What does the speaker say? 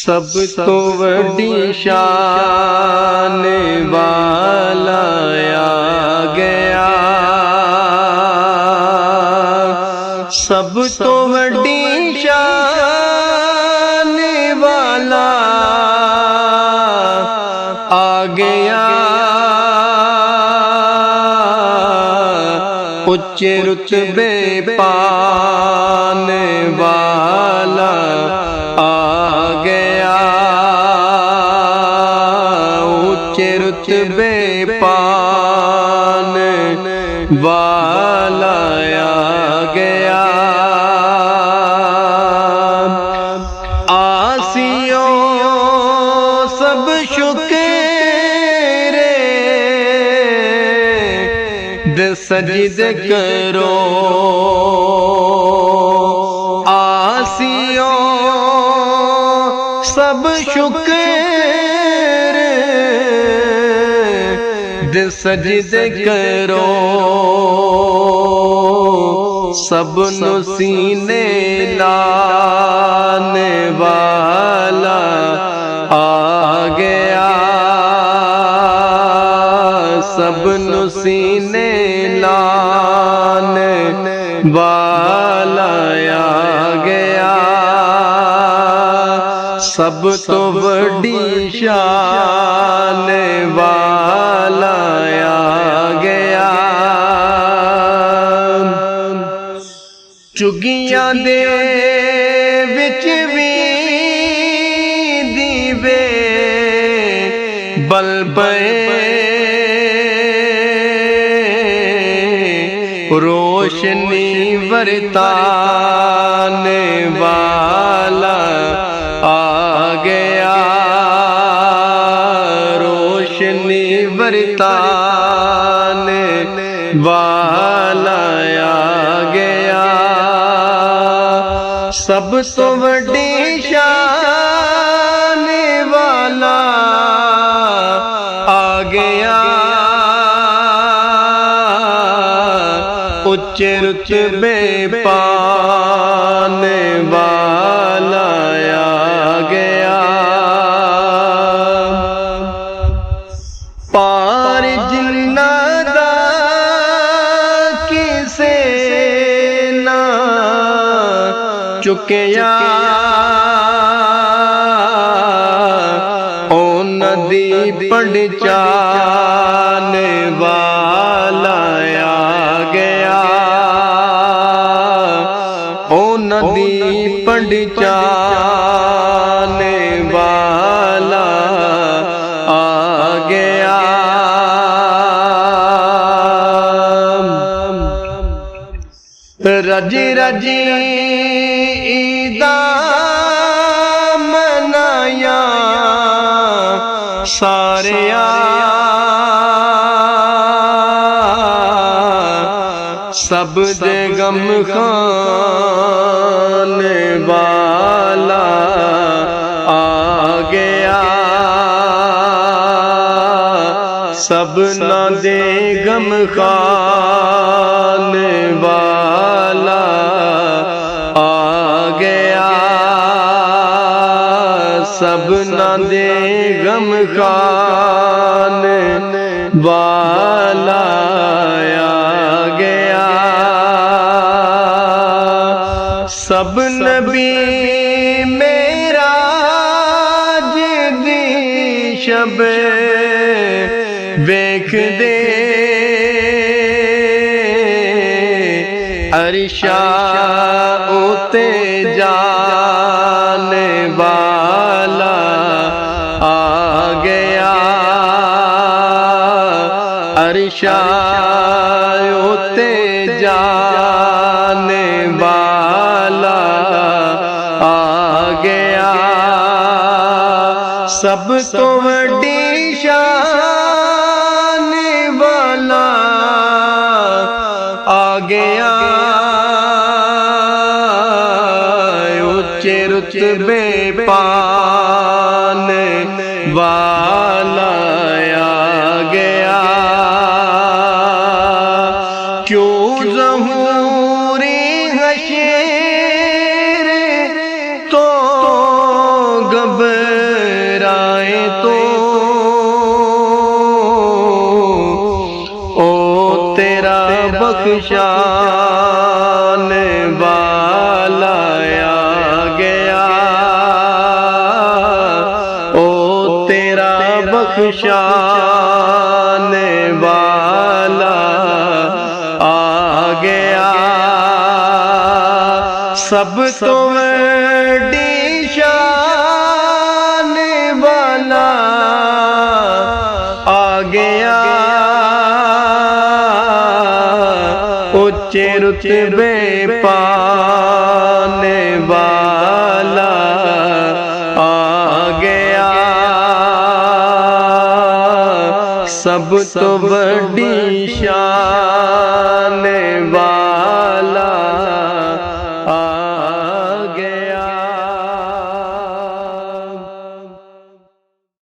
सब तो वड्डी शान वाला आ गया, सब तो वड्डी शान वाला आ गया। उच्च रुतबे पाने वाला आ गया, उच्च रुतबे पाने वाला आ गया। आसियों सब शुक्र दे सजदे करो, आसियों सब शुक्र दे सजदे करो। सब नु सीने लाने वाला आ गया, सब नु सीने लाने वाला आ गया। सब तो बड़ी शान वाला आ गया। चुगियां दे विच भी दीवे बल पए, रोशनी बरताने वाला आ गया, रोशनी बरताने वाला आ गया। सब तो बड़ी शान वाला आ गया, उच्च रुतबे पाने वाला आ गया। पार जिन्ना दा किसे ना चुकिया, ओ नदी पहचाने वाला आ गया, ओ नदी पहचाने वाला आ गया। रजी रजी ईदा मनाया सारिया, सब दे गम खाने वाला आ गया, सब ना दे गम खाने वाला आ गया, सब ना दे गम खाने वाला आ गया। सब नबी मेरा जिदी शब वेख दे, अरिशा उते जाने वाला आ गया, अरिशा उते जाने वाला आ गया। सब तो बड़ी शान वाला आ गया, उच्च रुतबे पाने वाला आ गया। क्यों ज़हूरी हशर तो घबराए तो ओ तेरा बख्शाने वाला आ गया, ओ तेरा बख्शाने वाला आ गया। सब तो बड़ी शान वाला आ गया, ऊंचे रुतबे पाने वाला आ गया। सब तो बड़ी शान